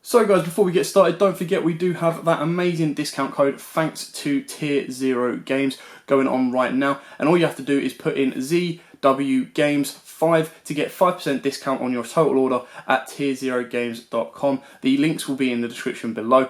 So guys, before we get started, don't forget we do have that amazing discount code thanks to Tier 0 Games going on right now. And all you have to do is put in ZW Games 5 to get 5% discount on your total order at tier0games.com. The links will be in the description below.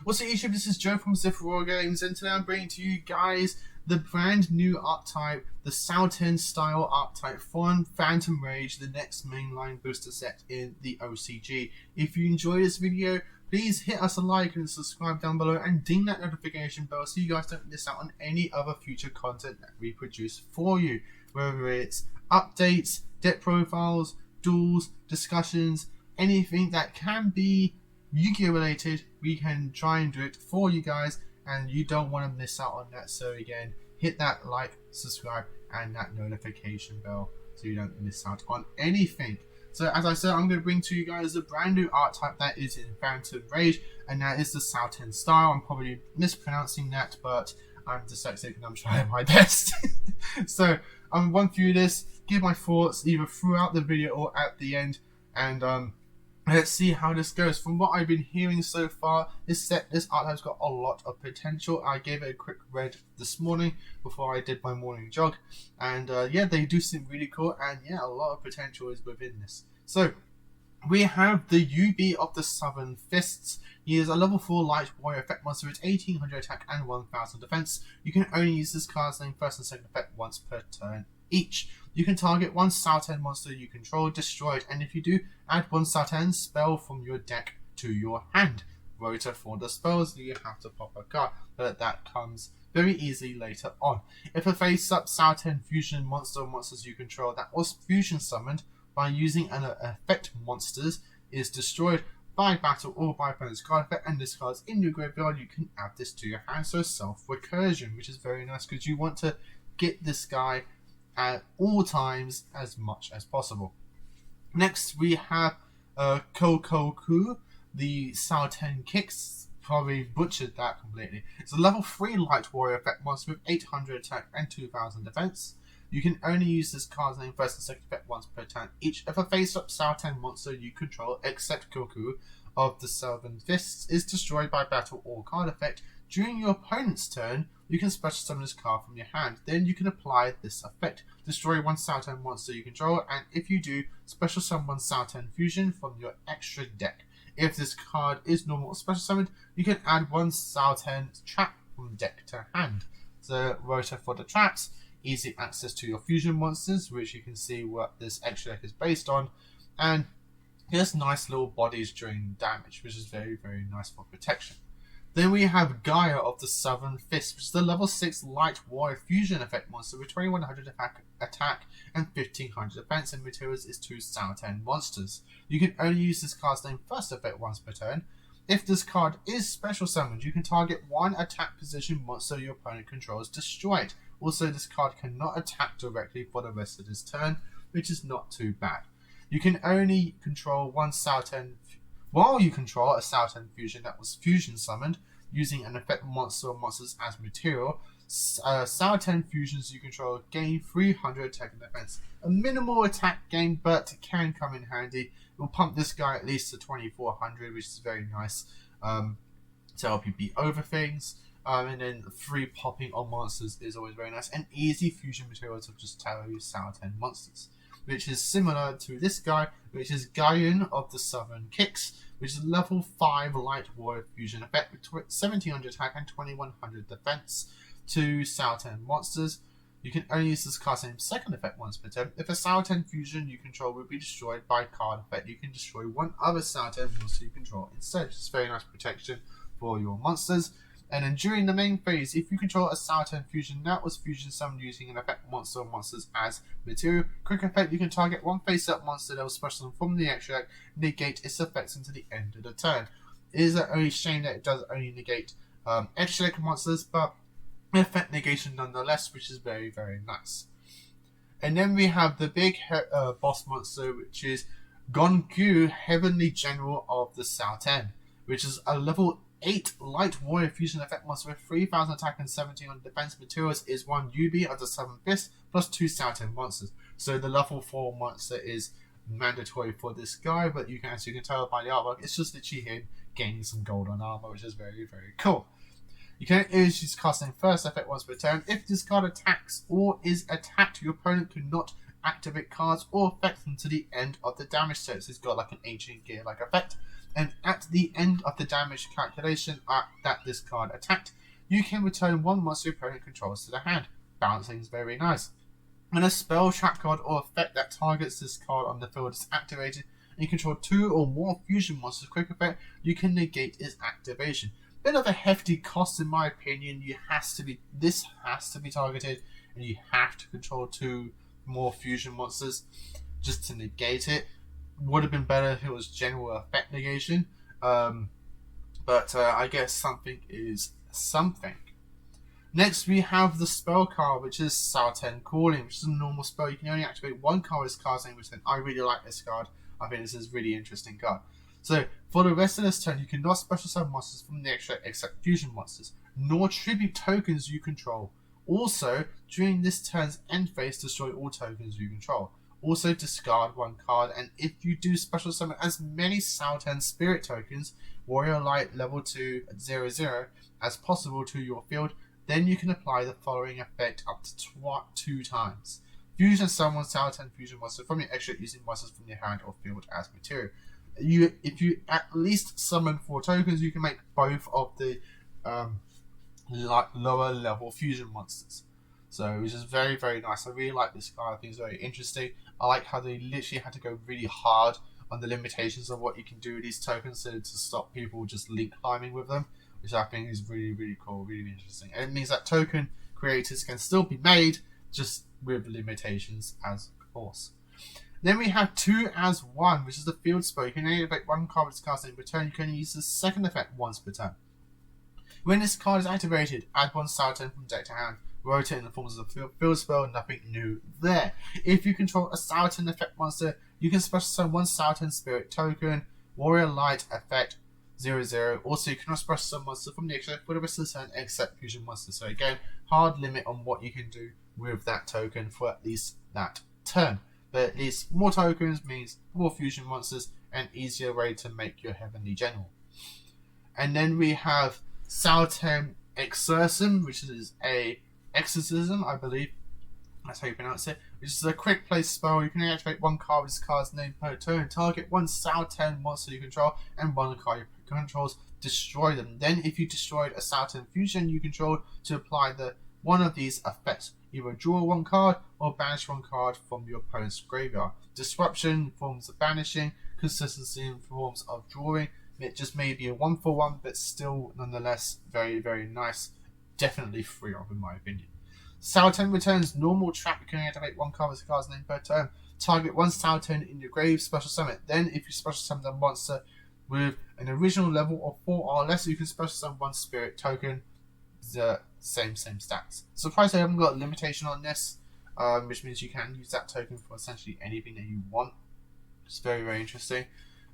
What's up YouTube, this is Joe from Ziffer Games, and today I'm bringing to you guys the brand new archetype, the Souten style archetype from Phantom Rage, the next mainline booster set in the OCG. If you enjoy this video, please hit us a like and subscribe down below and ding that notification bell so you guys don't miss out on any other future content that we produce for you. Whether it's updates, deck profiles, duels, discussions, anything that can be Yugioh related, we can try and do it for you guys, and you don't want to miss out on that. So again, hit that like, subscribe, and that notification bell so you don't miss out on anything. So as I said, I'm going to bring to you guys a brand new archetype that is in Phantom Rage, and that is the Souten style. I'm probably mispronouncing that, but I'm dyslexic and I'm trying my best. So I'm going through this, give my thoughts either throughout the video or at the end, and let's see how this goes. From what I've been hearing so far, this archetype's got a lot of potential. I gave it a quick read this morning before I did my morning jog, and yeah, they do seem really cool, and yeah, a lot of potential is within this. So we have the UB of the Southern Fists. He is a level 4 light warrior effect monster with 1800 attack and 1000 defense. You can only use this card's name first and second effect once per turn each. You can target one Souten monster you control, destroy it, and if you do, add one Souten spell from your deck to your hand. Rotor for the spells, you have to pop a card, but that comes very easily later on. If a face-up Souten fusion monster or monsters you control that was fusion summoned by using an effect monsters is destroyed by battle or by opponent's card effect and discards in your graveyard, you can add this to your hand, so self-recursion, which is very nice because you want to get this guy at all times as much as possible. Next we have Kokoku, the Souten Kicks. Probably butchered that completely. It's a level 3 light warrior effect monster with 800 attack and 2000 defense. You can only use this card's name first and second effect once per turn each. If a face-up Souten monster you control, except Kokoku of the Southern Fists, is destroyed by battle or card effect during your opponent's turn, you can special summon this card from your hand. Then you can apply this effect. Destroy one Souten monster you control, and if you do, special summon one Souten fusion from your extra deck. If this card is normal or special summoned, you can add one Souten trap from deck to hand. The rotor for the traps, easy access to your fusion monsters, which you can see what this extra deck is based on, and just nice little bodies during damage, which is very, very nice for protection. Then we have Gaia of the Southern Fist, which is the level 6 light warrior fusion effect monster with 2100 attack and 1500 defense, and materials is 2 Souten monsters. You can only use this card's name first effect once per turn. If this card is special summoned, you can target one attack position monster your opponent controls, destroy it. Also, this card cannot attack directly for the rest of this turn, which is not too bad. You can only control one Souten while you control a Souten fusion that was fusion summoned using an effect monster or monsters as material. Souten fusions you control gain 300 attack and defense. A minimal attack gain, but can come in handy. It will pump this guy at least to 2400, which is very nice to help you beat over things. And then 3 popping on monsters is always very nice. And easy fusion materials of just tarot Souten monsters, which is similar to this guy, which is Gaian of the Southern Kicks, which is level 5 light warrior fusion effect with 1700 attack and 2100 defense. 2 Souten monsters. You can only use this card's name second effect once per turn. If a Souten fusion you control will be destroyed by card effect, you can destroy one other Souten monster you control instead. It's very nice protection for your monsters. And then during the main phase, if you control a Souten fusion that was fusion summoned using an effect monster or monsters as material, quick effect, you can target one face-up monster that was special from the extra deck, negate its effects until the end of the turn. It is an only shame that it does only negate extra deck monsters, but effect negation nonetheless, which is very, very nice. And then we have the big boss monster, which is Gonkyu, Heavenly General of the Souten, which is a level 8 light warrior fusion effect monster with 3000 attack and 1700 defense. Materials is 1 UB of the Southern Fist plus 2 Souten monsters. So the level 4 monster is mandatory for this guy, but you can, as you can tell by the artwork, it's just literally him gaining some gold on armor, which is very, very cool. You can use his casting first effect once per turn. If this card attacks or is attacked, your opponent cannot activate cards or affect them to the end of the damage turn. So it's got like an ancient gear like effect. And at the end of the damage calculation that this card attacked, you can return one monster your opponent controls to the hand. Balancing is very nice. When a spell, trap card, or effect that targets this card on the field is activated, and you control 2 or more fusion monsters quick effect, you can negate its activation. Bit of a hefty cost in my opinion. This has to be targeted, and you have to control 2 more fusion monsters just to negate it. Would have been better if it was general effect negation, but I guess something is something. Next, we have the spell card, which is Souten Calling, which is a normal spell. You can only activate one card with this card's name, which I really like this card. I think this is a really interesting card. So, for the rest of this turn, you cannot special summon monsters from the extra except fusion monsters, nor tribute tokens you control. Also, during this turn's end phase, destroy all tokens you control. Also, discard one card, and if you do special summon as many Souten Spirit tokens, Warrior Light level 2 at 0/0, as possible to your field, then you can apply the following effect up to 2 times. Fusion summon Souten fusion monster from your extra using monsters from your hand or field as material. If you at least summon 4 tokens, you can make both of the lower level fusion monsters. So, which is very, very nice. I really like this card. I think it's very interesting. I like how they literally had to go really hard on the limitations of what you can do with these tokens to stop people just link climbing with them, which I think is really, really cool, really interesting. And it means that token creators can still be made, just with limitations, as of course. Then we have 2 as 1, which is the field spell. You can only activate one card with its casting per turn. You can use the second effect once per turn. When this card is activated, add 1 Souten from deck to hand. Rotate in the forms of a field spell, nothing new there. If you control a Souten effect monster, you can special summon 1 Souten Spirit token, Warrior Light effect 0/0. Also, you cannot special summon monster from the extra for the rest of the turn except fusion monsters. So again, hard limit on what you can do with that token for at least that turn. But at least more tokens means more fusion monsters and easier way to make your Heavenly General. And then we have Souten Exorcism, which is a exorcism, I believe. That's how you pronounce it. Which is a quick play spell. You can activate 1 card with this card's name per turn. Target 1 Souten monster you control and 1 card you controls. Destroy them. Then, if you destroyed a Souten fusion you control, to apply one of these effects. Either draw 1 card or banish 1 card from your opponent's graveyard. Disruption forms of banishing, consistency in forms of drawing. It just may be a 1-for-1, but still nonetheless very, very nice. Definitely free of, in my opinion. Souten returns normal trap. You can activate 1 card with the card's name per turn. Target 1 Souten in your grave, special summon it. Then, if you special summon a monster with an original level of 4 or less, you can special summon 1 spirit token. The same stats. Surprised I haven't got a limitation on this, which means you can use that token for essentially anything that you want. It's very, very interesting.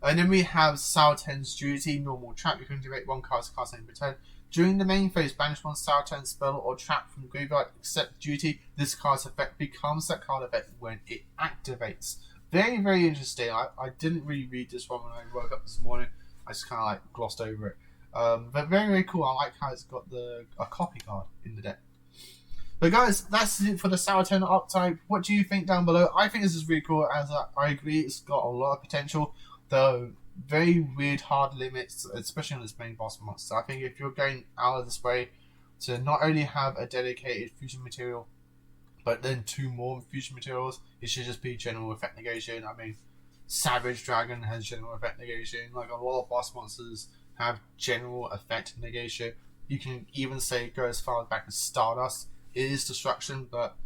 And then we have Souten's Duty, normal trap. You can activate 1 card's casting per turn. During the main phase, banish 1 Souten spell or trap from graveyard except Duty. This card's effect becomes that card effect when it activates. Very, very interesting. I didn't really read this one when I woke up this morning. I just kind of like glossed over it. But very, very cool. I like how it's got a copy card in the deck. But guys, that's it for the Souten archetype. What do you think down below? I think this is really cool, as I agree it's got a lot of potential, though very weird hard limits, especially on this main boss monster. I think if you're going out of this way to not only have a dedicated fusion material, but then 2 more fusion materials, it should just be general effect negation. I mean, Savage Dragon has general effect negation. Like, a lot of boss monsters have general effect negation. You can even say go as far back as Stardust. It is destruction, but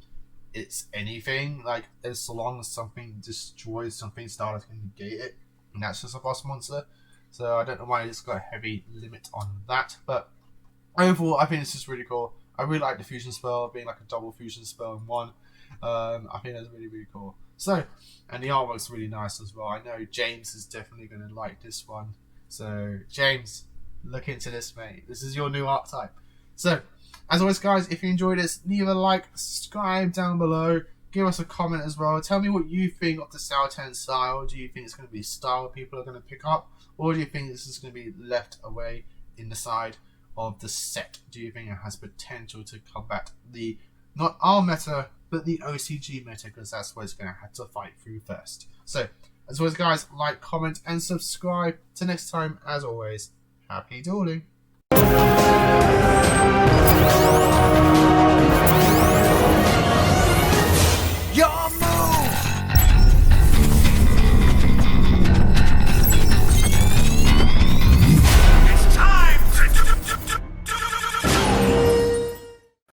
it's anything. Like, as long as something destroys something, Stardust can negate it, and that's just a boss monster. So I don't know why it's got a heavy limit on that, but overall I think this is really cool. I really like the fusion spell being like a double fusion spell in one. I think that's really, really cool. So, and the artwork's really nice as well. I know James is definitely going to like this one. So, James, look into this, mate. This is your new archetype. So, as always, guys, if you enjoyed this, leave a like, subscribe down below. give us a comment as well. Tell me what you think of the souten style. Do you think it's going to be a style people are going to pick up, or do you think this is going to be left away in the side of the set? Do you think it has potential to combat the, not our meta, but the OCG meta, because that's what it's going to have to fight through first. So, as always, guys, like, comment, and subscribe. Till next time, as always, happy dueling.